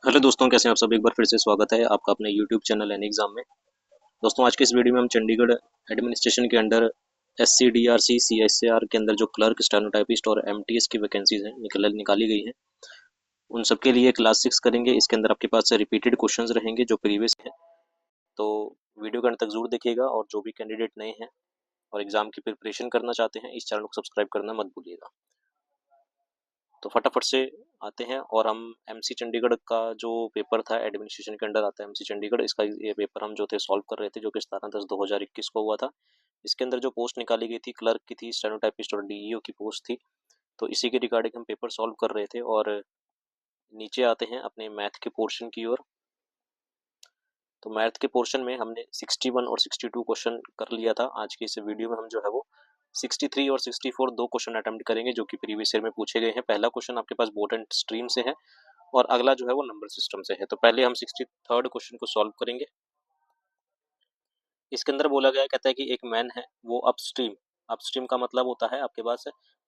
Hello दोस्तों, कैसे हैं आप सब। एक बार फिर से स्वागत है आपका अपने यूट्यूब चैनल एन एग्जाम में। दोस्तों, आज के इस वीडियो में हम चंडीगढ़ एडमिनिस्ट्रेशन के under S C D R C C S A R के अंदर जो क्लर्क, स्टेनोटाइपिस्ट और एम टी एस की वैकेंसीज हैं निकाली गई हैं, उन सब के लिए क्लास 6 करेंगे। इसके अंदर आपके पास रिपीटेड क्वेश्चंस रहेंगे जो प्रीवियस हैं। तो वीडियो के अंत तक जरूर देखिएगा, और जो भी कैंडिडेट नए हैं और एग्जाम की प्रिपरेशन करना चाहते हैं, इस चैनल को सब्सक्राइब करना मत भूलिएगा। तो फटाफट से आते हैं, और हम एमसी चंडीगढ़ का जो पेपर था, एडमिनिस्ट्रेशन के अंडर आता है एमसी चंडीगढ़, इसका ये पेपर हम जो थे सॉल्व कर रहे थे, जो कि 17/10/2021 को हुआ था। इसके अंदर जो पोस्ट निकाली गई थी, क्लर्क की थी, स्टेनोटाइपिस्ट और डीईओ की पोस्ट थी। तो इसी के रिगार्डिंग हम पेपर सॉल्व कर रहे थे, और नीचे आते हैं अपने मैथ के पोर्शन की ओर। तो मैथ के पोर्शन में हमने 61 और 62 क्वेश्चन कर लिया था। आज के इस वीडियो में हम जो है वो 63 और 64 दो क्वेश्चन अटेम्प्ट करेंगे, जो कि प्रीवियस ईयर में पूछे गए हैं। पहला क्वेश्चन आपके पास बोर्ड एंड स्ट्रीम से है, और अगला जो है वो नंबर सिस्टम से है। तो पहले हम 63rd क्वेश्चन को सॉल्व करेंगे। इसके अंदर बोला गया, कहता है कि एक मैन है, वो अपस्ट्रीम, अपस्ट्रीम का मतलब होता है आपके पास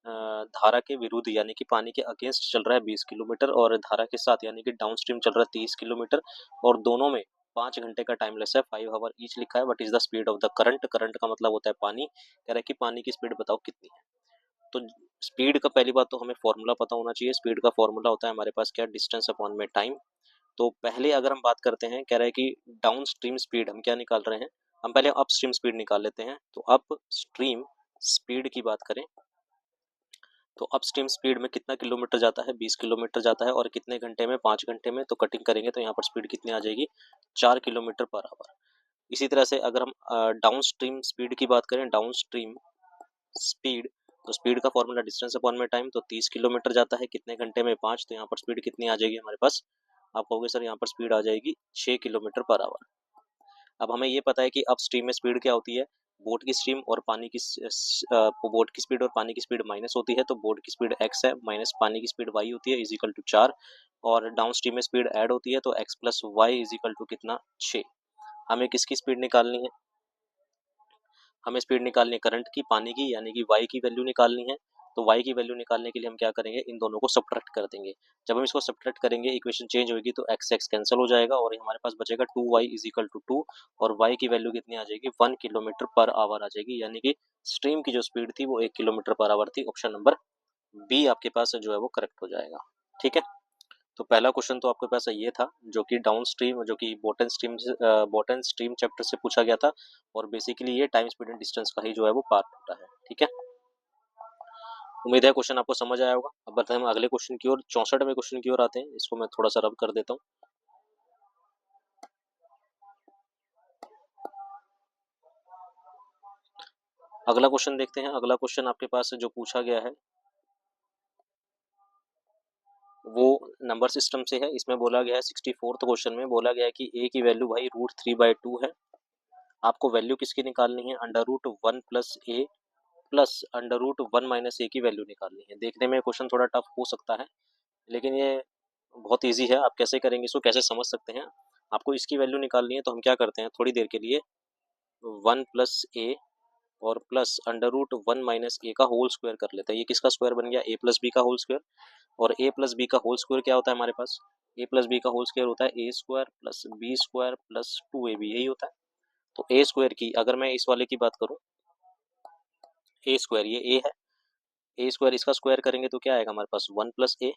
धारा के विरुद्ध, यानी कि पानी के अगेंस्ट चल रहा है 20 किलोमीटर, और धारा के साथ यानी कि डाउन स्ट्रीम चल रहा है 30 किलोमीटर, और दोनों में 5 घंटे का टाइम लेस है, 5 आवर ईच लिखा है। What is the speed of the current, current का मतलब होता है पानी। कह रहा है कि पानी की स्पीड बताओ कितनी है। तो स्पीड का पहली बात तो हमें फॉर्मूला पता होना चाहिए। स्पीड का फॉर्मूला होता है हमारे पास क्या, डिस्टेंस अपॉन में टाइम। तो पहले अगर हम बात करते हैं, कह रहा है कि डाउन स्ट्रीम स्पीड हम क्या निकाल रहे हैं, हम पहले अप स्ट्रीम स्पीड निकाल लेते हैं। तो अप स्ट्रीम स्पीड की बात करें, तो अप स्ट्रीम स्पीड में कितना किलोमीटर जाता है, 20 किलोमीटर जाता है, और कितने घंटे में, 5 घंटे में। तो कटिंग करेंगे तो यहाँ पर स्पीड कितनी आ जाएगी, 4 किलोमीटर पर आवर। इसी तरह से अगर हम डाउन स्ट्रीम स्पीड की बात करें, डाउन स्ट्रीम स्पीड, तो स्पीड का फॉर्मूला डिस्टेंस अपॉन में टाइम। तो 30 किलोमीटर जाता है, कितने घंटे में, 5। तो यहाँ पर स्पीड कितनी आ जाएगी हमारे पास, आप कहोगे सर यहाँ पर स्पीड आ जाएगी 6 किलोमीटर पर आवर। अब हमें ये पता है कि अप स्ट्रीम में स्पीड क्या होती है, बोट की स्ट्रीम और पानी की बोट की स्पीड और पानी की स्पीड माइनस होती है। तो बोट की स्पीड x है, माइनस पानी की स्पीड y होती है, इज इक्वल टू 4। और डाउन स्ट्रीम में स्पीड ऐड होती है, तो x plus y is equal to कितना, 6। हमें किसकी स्पीड निकालनी है, हमें स्पीड निकालनी है करंट की, पानी की, यानी कि y की वैल्यू निकालनी है। तो y की वैल्यू निकालने के लिए हम क्या करेंगे, इन दोनों को सब्ट्रैक्ट कर देंगे। जब हम इसको सब्ट्रैक्ट करेंगे, इक्वेशन चेंज होगी, तो x x कैंसिल हो जाएगा, और हमारे पास बचेगा 2y इज इक्वल टू 2। और y की वैल्यू कितनी आ जाएगी, 1 किलोमीटर पर आवर आ जाएगी, यानी कि स्ट्रीम की जो स्पीड थी वो 1 किलोमीटर पर आवर थी। ऑप्शन नंबर बी आपके पास जो है वो करेक्ट हो जाएगा। ठीक है। तो पहला क्वेश्चन तो आपके पास ये था, जो कि डाउन स्ट्रीम, जो कि बॉटन स्ट्रीम चैप्टर से पूछा गया था, और बेसिकली ये टाइम स्पीड एंड डिस्टेंस का ही जो है वो पार्ट होता है। ठीक है। उम्मीद है क्वेश्चन आपको समझ आया होगा। अब बताएं हम अगले क्वेश्चन की ओर, 64वें क्वेश्चन की ओर आते हैं। इसको मैं थोड़ा सा रब कर देता हूँ। अगला क्वेश्चन देखते हैं। अगला क्वेश्चन आपके पास जो पूछा गया है वो नंबर सिस्टम से है। इसमें बोला गया है, 64th क्वेश्चन में बोला गया है कि ए की वैल्यू भाई √3/2 है। आपको वैल्यू किसकी निकालनी है, √1 प्लस ए प्लस √1 - ए की वैल्यू निकालनी है। देखने में क्वेश्चन थोड़ा टफ हो सकता है, लेकिन ये बहुत इजी है। आप कैसे करेंगे, इसको कैसे समझ सकते हैं। आपको इसकी वैल्यू निकालनी है, तो हम क्या करते हैं, थोड़ी देर के लिए 1 + a और प्लस √1 - ए का होल स्क्वायर कर लेते हैं। ये किसका स्क्वायर बन गया, a + b का होल स्क्वायर। और a + b का होल स्क्वायर क्या होता है हमारे पास, a + b का होल स्क्वायर होता है a² + b² + 2ab, यही होता है। तो a स्क्वायर की अगर मैं इस वाले की बात करूं, a स्क्वायर ये a है, ए स्क्वायर इसका स्क्वायर करेंगे तो क्या आएगा हमारे पास, 1 + a,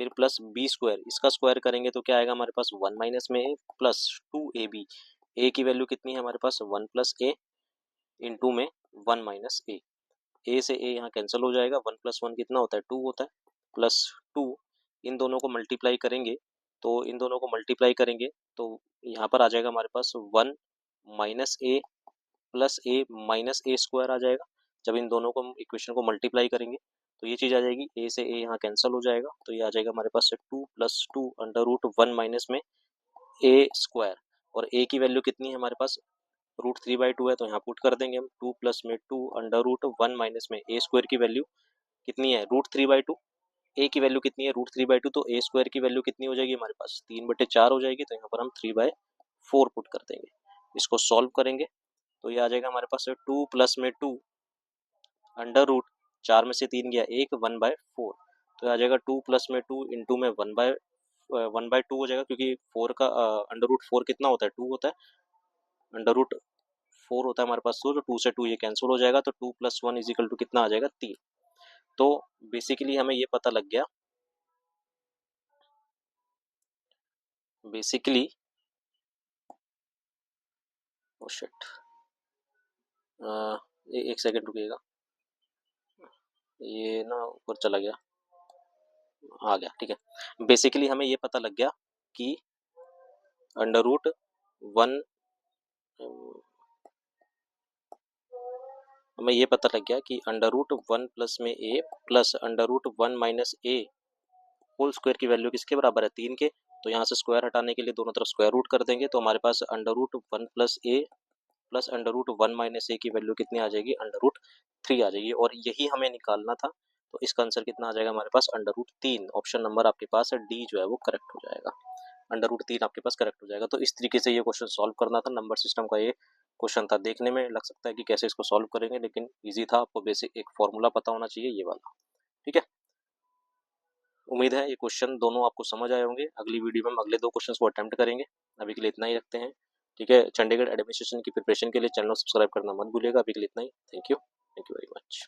फिर प्लस बी स्क्वायर इसका स्क्वायर करेंगे तो क्या आएगा हमारे पास, 1 - में ए प्लस 2ab। ए की वैल्यू कितनी है हमारे पास, 1 + a इंटू में 1 - ए से ए यहाँ कैंसिल हो जाएगा, 1 + 1 कितना होता है, 2 होता है, प्लस 2। इन दोनों को मल्टीप्लाई करेंगे, तो इन दोनों को मल्टीप्लाई करेंगे तो यहाँ पर आ जाएगा हमारे पास 1 - a प्लस a - a² आ जाएगा। जब इन दोनों को इक्वेशन को मल्टीप्लाई करेंगे तो ये चीज़ आ जाएगी, ए से ए यहाँ कैंसिल हो जाएगा, तो ये आ जाएगा हमारे पास 2 + 2 √1 माइनस में a²। और a की वैल्यू कितनी है हमारे पास, √3/2 है, तो यहाँ पुट कर देंगे हम, 2 + में 2 √1 माइनस में a² की वैल्यू कितनी है, √3/2। ए की वैल्यू कितनी है, √3/2, तो a² की वैल्यू कितनी हो जाएगी हमारे पास, 3/4 हो जाएगी। तो यहाँ पर हम 3/4 पुट कर देंगे। इसको सॉल्व करेंगे तो ये आ जाएगा हमारे पास 2 + में 2 √ 4 में से 3 गया 1, 1/4। तो आ जाएगा 2 + में 2 इंटू में 1/4 1/2 हो जाएगा, क्योंकि 4 का अंडर रूट 4 कितना होता है, 2 होता है। अंडर रूट 4 होता है हमारे पास, तो 2 से 2 ये कैंसिल हो जाएगा, तो 2 + 1 इजिकल टू कितना आ जाएगा, 3। तो बेसिकली हमें ये पता लग गया, बेसिकली ओ शिट, एक सेकंड रुकिएगा, ये ना ऊपर चला गया, आ गया, ठीक है। बेसिकली हमें ये पता लग गया कि अंडर रूट 1, हमें ये पता लग गया कि अंडर रूट 1 प्लस में ए प्लस अंडर रूट 1 - ए होल स्क्वायर की वैल्यू किसके बराबर है, 3 के। तो यहाँ से स्क्वायर हटाने के लिए दोनों तरफ स्क्वायर रूट कर देंगे, तो हमारे पास अंडर रूट 1 + ए प्लस अंडर रूट 1 - ए की वैल्यू कितनी आ जाएगी, अंडर रूट 3 आ जाएगी। और यही हमें निकालना था, तो इसका आंसर कितना आ जाएगा हमारे पास, अंडर रूट 3। ऑप्शन नंबर आपके पास है डी जो है वो करेक्ट हो जाएगा, अंडर रूट 3 आपके पास करेक्ट हो जाएगा। तो इस तरीके से ये क्वेश्चन सॉल्व करना था, नंबर सिस्टम का ये क्वेश्चन था। देखने में लग सकता है कि कैसे इसको सॉल्व करेंगे, लेकिन ईजी था। आपको बेसिक एक फॉर्मूला पता होना चाहिए, ये वाला, ठीक है। उम्मीद है ये क्वेश्चन दोनों आपको समझ आए होंगे। अगली वीडियो में हम अगले 2 क्वेश्चन को अटेम्प्ट करेंगे। अभी के लिए इतना ही रखते हैं, ठीक है। चंडीगढ़ एडमिनिस्ट्रेशन की प्रिपरेशन के लिए चैनल सब्सक्राइब करना मत भूलिएगा। अभी के लिए इतना ही, थैंक यू वेरी मच।